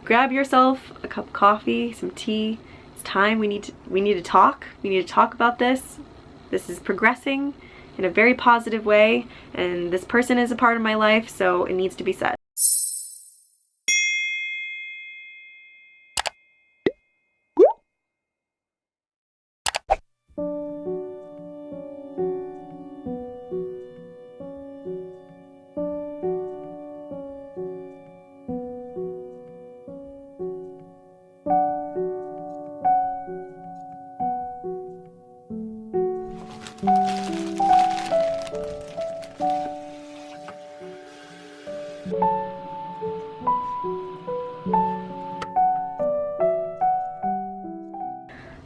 grab yourself a cup of coffee, some tea. It's time. We need to talk. We need to talk about this. This is progressing in a very positive way, and this person is a part of my life, so it needs to be said.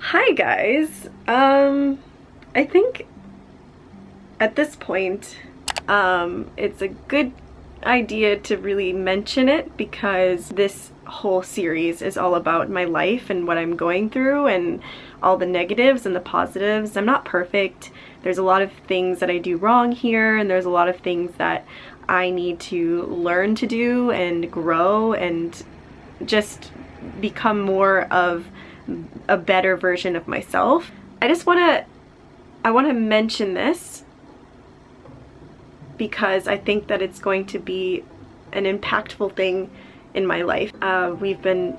Hi guys, I think at this point it's a good idea to really mention it because this whole series is all about my life and what I'm going through and all the negatives and the positives. I'm not perfect. There's a lot of things that I do wrong here, and there's a lot of things that I need to learn to do and grow and just become more of a better version of myself. I want to mention this because I think that it's going to be an impactful thing in my life. We've been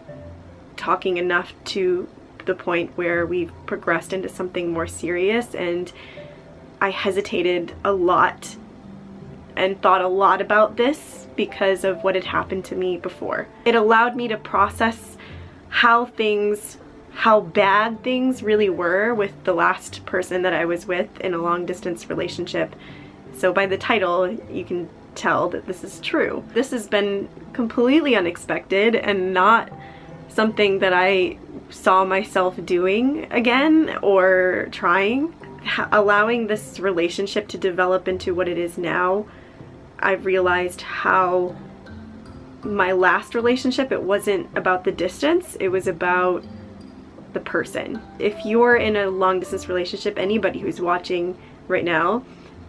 talking enough to the point where we've progressed into something more serious, and I hesitated a lot and thought a lot about this because of what had happened to me before. It allowed me to process how bad things really were with the last person that I was with in a long distance relationship. So by the title, you can tell that this is true. This has been completely unexpected and not something that I saw myself doing again or trying. Allowing this relationship to develop into what it is now, I've realized how my last relationship, it wasn't about the distance, it was about the person. If you're in a long distance relationship, anybody who's watching right now,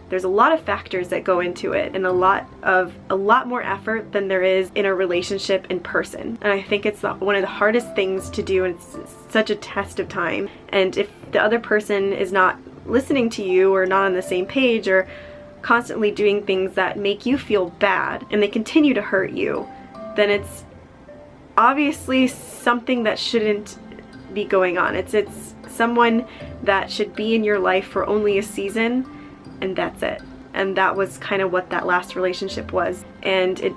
there's a lot of factors that go into it and a lot more effort than there is in a relationship in person. And I think it's one of the hardest things to do, and it's such a test of time. And if the other person is not listening to you or not on the same page or constantly doing things that make you feel bad and they continue to hurt you, then it's obviously something that shouldn't be going on. It's someone that should be in your life for only a season, and that's it. And that was kind of what that last relationship was. And it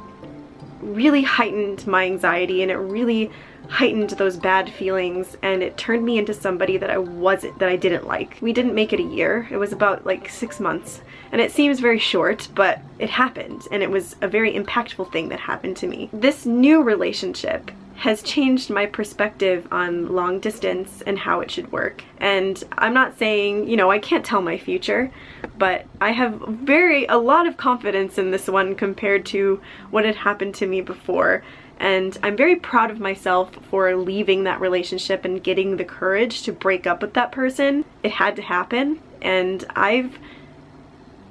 really heightened my anxiety, and it really heightened those bad feelings, and it turned me into somebody that I didn't like. We didn't make it a year. It was about like 6 months. And it seems very short, but it happened, and it was a very impactful thing that happened to me. This new relationship has changed my perspective on long distance and how it should work. And I'm not saying, you know, I can't tell my future, but I have a lot of confidence in this one compared to what had happened to me before. And I'm very proud of myself for leaving that relationship and getting the courage to break up with that person. It had to happen, and I've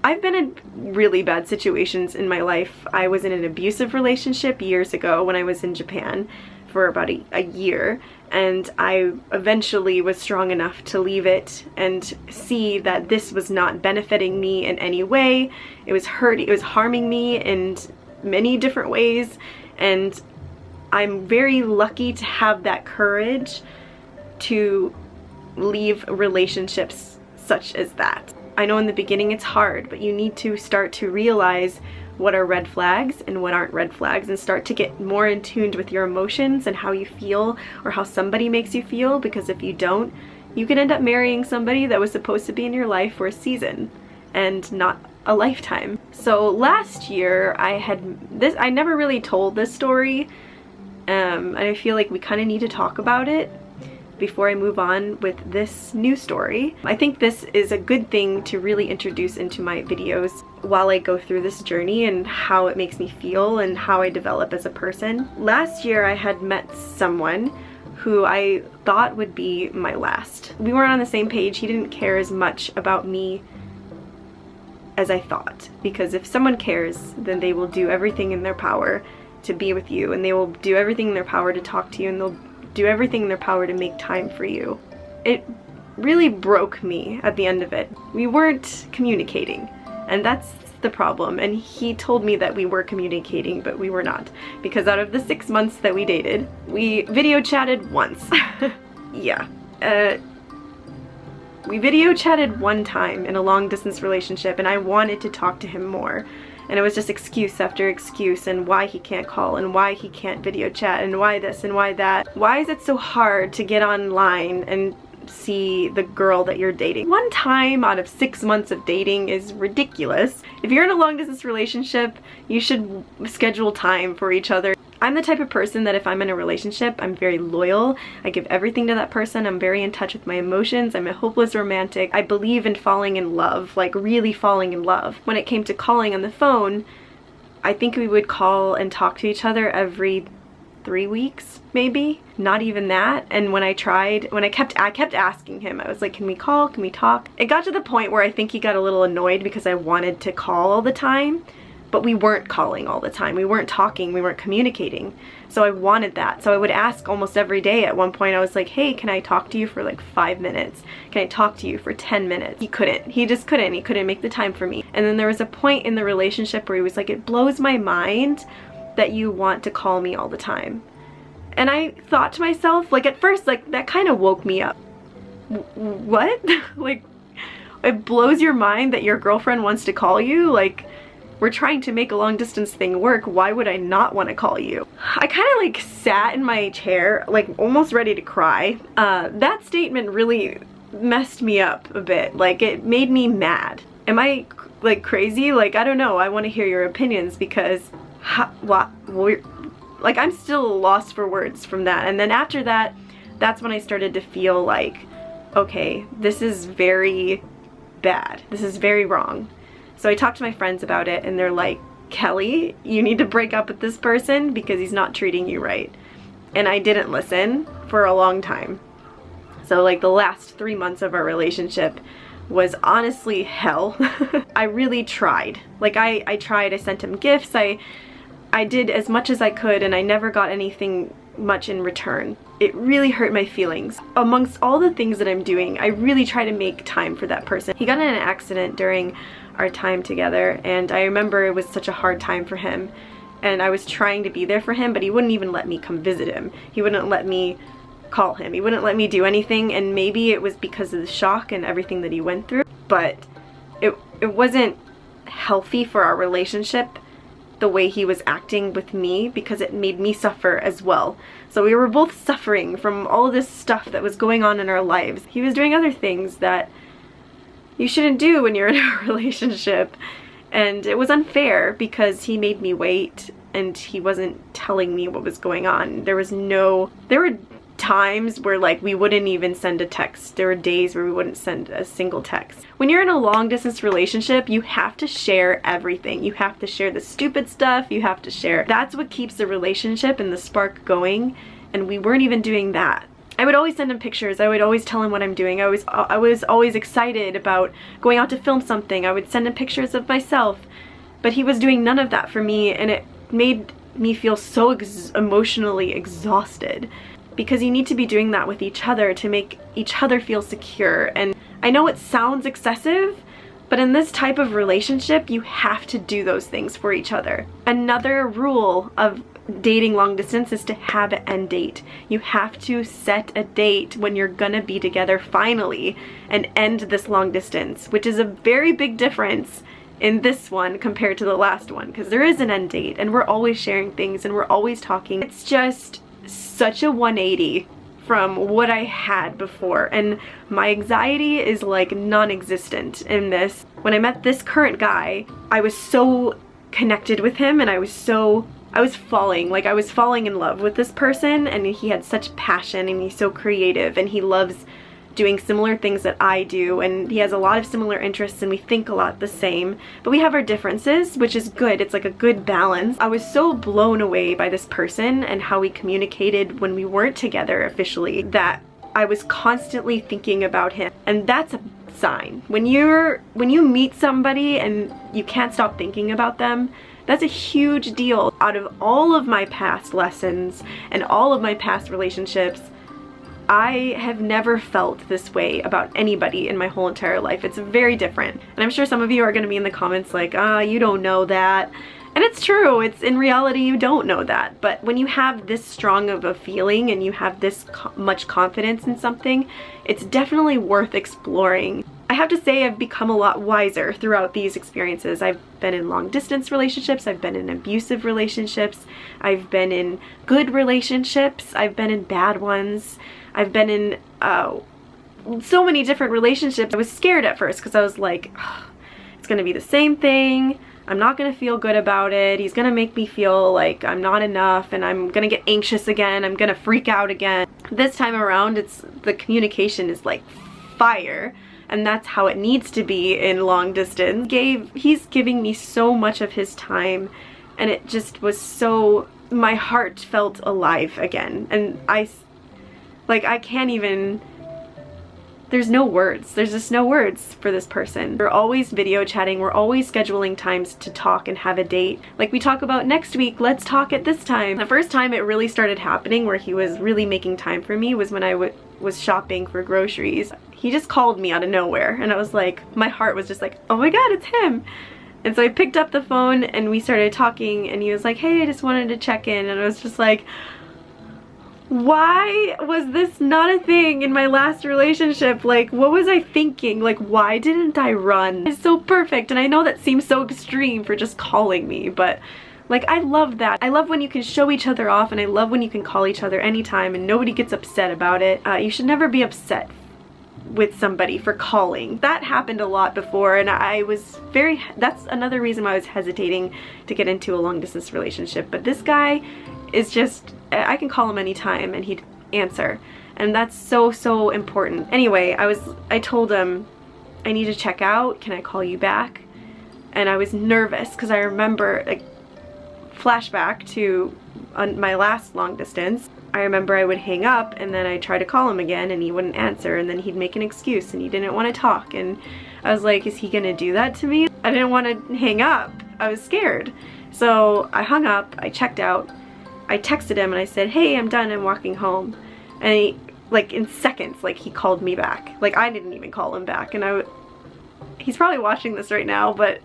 been in really bad situations in my life. I was in an abusive relationship years ago when I was in Japan for about a year, and I eventually was strong enough to leave it and see that this was not benefiting me in any way. It was harming me in many different ways, and I'm very lucky to have that courage to leave relationships such as that. I know in the beginning it's hard, but you need to start to realize what are red flags and what aren't red flags, and start to get more in tune with your emotions and how you feel or how somebody makes you feel, because if you don't, you can end up marrying somebody that was supposed to be in your life for a season and not a lifetime. So last year I never really told this story, and I feel like we kind of need to talk about it before I move on with this new story. I think this is a good thing to really introduce into my videos while I go through this journey and how it makes me feel and how I develop as a person. Last year I had met someone who I thought would be my last. We weren't on the same page. He didn't care as much about me as I thought, because if someone cares, then they will do everything in their power to be with you, and they will do everything in their power to talk to you, and they'll do everything in their power to make time for you. It really broke me at the end of it. We weren't communicating, and that's the problem. And he told me that we were communicating, but we were not, because out of the 6 months that we dated, we video chatted once. Yeah. We video chatted one time in a long distance relationship, and I wanted to talk to him more. And it was just excuse after excuse, and why he can't call, and why he can't video chat, and why this and why that. Why is it so hard to get online and see the girl that you're dating? One time out of 6 months of dating is ridiculous. If you're in a long distance relationship, you should schedule time for each other. I'm the type of person that if I'm in a relationship, I'm very loyal. I give everything to that person. I'm very in touch with my emotions. I'm a hopeless romantic. I believe in falling in love, like really falling in love. When it came to calling on the phone, I think we would call and talk to each other every 3 weeks, maybe. Not even that. And when I kept asking him, I was like, can we call? Can we talk? It got to the point where I think he got a little annoyed because I wanted to call all the time. But we weren't calling all the time. We weren't talking, we weren't communicating. So I wanted that. So I would ask almost every day. At one point I was like, hey, can I talk to you for like 5 minutes? Can I talk to you for 10 minutes? He couldn't. He just couldn't. He couldn't make the time for me. And then there was a point in the relationship where he was like, it blows my mind that you want to call me all the time. And I thought to myself, like at first, like that kind of woke me up. What? Like, it blows your mind that your girlfriend wants to call you? Like, we're trying to make a long distance thing work. Why would I not want to call you? I kind of like sat in my chair, like almost ready to cry. That statement really messed me up a bit. Like, it made me mad. Am I like crazy? Like, I don't know. I want to hear your opinions, because like I'm still lost for words from that. And then after that, that's when I started to feel like, okay, this is very bad. This is very wrong. So I talked to my friends about it, and they're like, Kelly, you need to break up with this person because he's not treating you right. And I didn't listen for a long time. So like the last 3 months of our relationship was honestly hell. I really tried. Like I tried, I sent him gifts, I did as much as I could, and I never got anything much in return. It really hurt my feelings. Amongst all the things that I'm doing, I really try to make time for that person. He got in an accident during our time together, and I remember it was such a hard time for him, and I was trying to be there for him, but he wouldn't even let me come visit him. He wouldn't let me call him. He wouldn't let me do anything, and maybe it was because of the shock and everything that he went through, but it wasn't healthy for our relationship the way he was acting with me, because it made me suffer as well. So we were both suffering from all this stuff that was going on in our lives. He was doing other things that you shouldn't do when you're in a relationship, and it was unfair because he made me wait and he wasn't telling me what was going on. There were times where like we wouldn't even send a text. There were days where we wouldn't send a single text. When you're in a long distance relationship, you have to share everything. You have to share the stupid stuff. You have to share. That's what keeps the relationship and the spark going, and we weren't even doing that. I would always send him pictures. I would always tell him what I'm doing. I was always excited about going out to film something. I would send him pictures of myself, but he was doing none of that for me, and it made me feel so emotionally exhausted, because you need to be doing that with each other to make each other feel secure. And I know it sounds excessive, but in this type of relationship, you have to do those things for each other. Another rule of dating long distance is to have an end date. You have to set a date when you're gonna be together finally and end this long distance, which is a very big difference in this one compared to the last one, because there is an end date and we're always sharing things and we're always talking. It's just such a 180 from what I had before, and my anxiety is like non-existent in this. When I met this current guy, I was so connected with him, and I was falling in love with this person, and he had such passion, and he's so creative, and he loves doing similar things that I do, and he has a lot of similar interests, and we think a lot the same, but we have our differences, which is good. It's like a good balance. I was so blown away by this person and how we communicated when we weren't together officially that I was constantly thinking about him, and that's a sign. When you meet somebody and you can't stop thinking about them, That's a huge deal. Out of all of my past lessons and all of my past relationships, I have never felt this way about anybody in my whole entire life. It's very different. And I'm sure some of you are going to be in the comments like, you don't know that. And it's true. It's in reality, you don't know that. But when you have this strong of a feeling and you have this much confidence in something, it's definitely worth exploring. I have to say I've become a lot wiser throughout these experiences. I've been in long distance relationships, I've been in abusive relationships, I've been in good relationships, I've been in bad ones, I've been in so many different relationships. I was scared at first because I was like, it's gonna be the same thing, I'm not gonna feel good about it, he's gonna make me feel like I'm not enough, and I'm gonna get anxious again, I'm gonna freak out again. This time around, the communication is like fire. And that's how it needs to be in long distance. He's giving me so much of his time, and it just was so, my heart felt alive again. And I can't even, there's no words. There's just no words for this person. We're always video chatting. We're always scheduling times to talk and have a date. Like we talk about next week, let's talk at this time. The first time it really started happening where he was really making time for me was when I was shopping for groceries. He just called me out of nowhere, and I was like, my heart was just like, oh my god, it's him. And so I picked up the phone and we started talking, and he was like, hey, I just wanted to check in. And I was just like, why was this not a thing in my last relationship? Like, what was I thinking? Like, why didn't I run? It's so perfect, and I know that seems so extreme for just calling me, but like, I love that. I love when you can show each other off, and I love when you can call each other anytime and nobody gets upset about it. You should never be upset with somebody for calling. That happened a lot before, and that's another reason why I was hesitating to get into a long distance relationship. But this guy is just, I can call him anytime and he'd answer, and that's so important. Anyway, I told him, I need to check out, can I call you back? And I was nervous because I remember, like, flashback to my last long distance, I remember I would hang up and then I'd try to call him again and he wouldn't answer, and then he'd make an excuse and he didn't want to talk, and I was like, is he gonna do that to me? I didn't want to hang up. I was scared. So I hung up, I checked out, I texted him and I said, hey, I'm done, I'm walking home. And he, like in seconds, like he called me back. Like I didn't even call him back, and he's probably watching this right now, but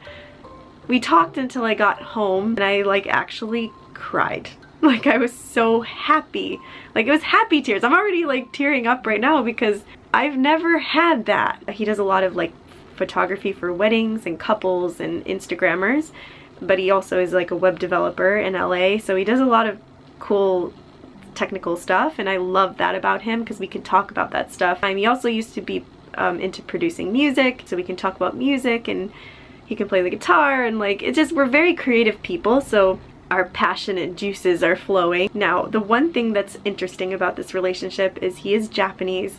we talked until I got home and I like actually cried. Like I was so happy. Like it was happy tears. I'm already like tearing up right now because I've never had that. He does a lot of like photography for weddings and couples and Instagrammers, but he also is like a web developer in LA, so he does a lot of cool technical stuff, and I love that about him because we can talk about that stuff. He also used to be into producing music, so we can talk about music, and he can play the guitar, and like it's just, we're very creative people, so our passionate juices are flowing. Now, the one thing that's interesting about this relationship is he is Japanese.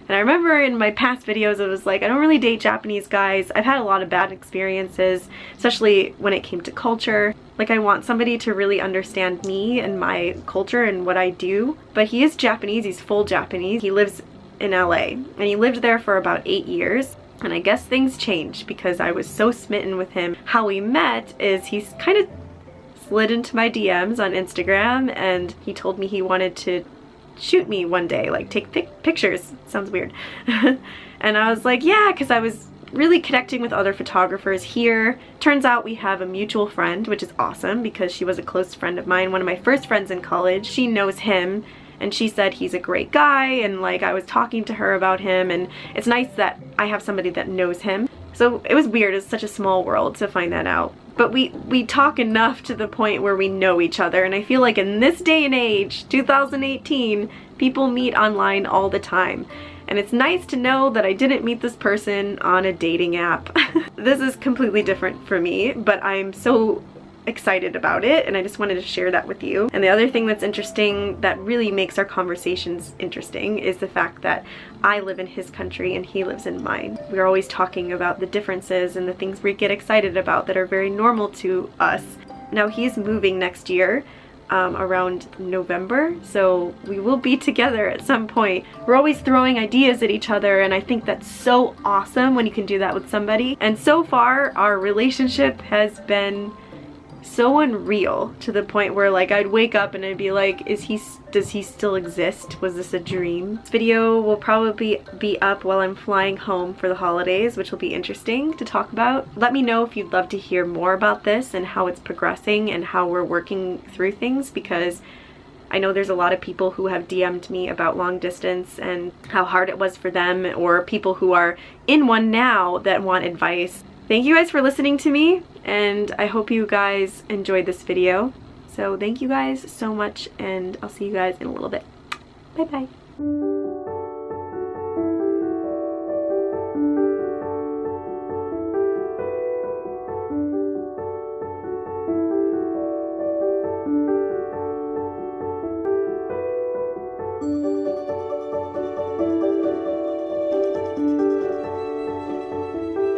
And I remember in my past videos, it was like, I don't really date Japanese guys. I've had a lot of bad experiences, especially when it came to culture. Like, I want somebody to really understand me and my culture and what I do. But he is Japanese, he's full Japanese. He lives in LA, and he lived there for about 8 years. And I guess things changed because I was so smitten with him. How we met is he's kind of slid into my DMs on Instagram, and he told me he wanted to shoot me one day, like take pictures. Sounds weird. And I was like, yeah, because I was really connecting with other photographers here. Turns out we have a mutual friend, which is awesome because she was a close friend of mine, one of my first friends in college. She knows him, and she said he's a great guy, and like I was talking to her about him, and it's nice that I have somebody that knows him. So it was weird, it's such a small world to find that out. But we talk enough to the point where we know each other, and I feel like in this day and age, 2018, people meet online all the time. And it's nice to know that I didn't meet this person on a dating app. This is completely different for me, but I'm so excited about it, and I just wanted to share that with you. And the other thing that's interesting that really makes our conversations interesting is the fact that I live in his country and he lives in mine. We're always talking about the differences and the things we get excited about that are very normal to us. Now, he's moving next year around November, so we will be together at some point. We're always throwing ideas at each other, and I think that's so awesome when you can do that with somebody. And so far, our relationship has been so unreal, to the point where like I'd wake up and I'd be like, does he still exist? Was this a dream? This video will probably be up while I'm flying home for the holidays, which will be interesting to talk about. Let me know if you'd love to hear more about this and how it's progressing and how we're working through things, because I know there's a lot of people who have DM'd me about long distance and how hard it was for them, or people who are in one now that want advice. Thank you guys for listening to me, and I hope you guys enjoyed this video. So thank you guys so much, and I'll see you guys in a little bit. Bye bye.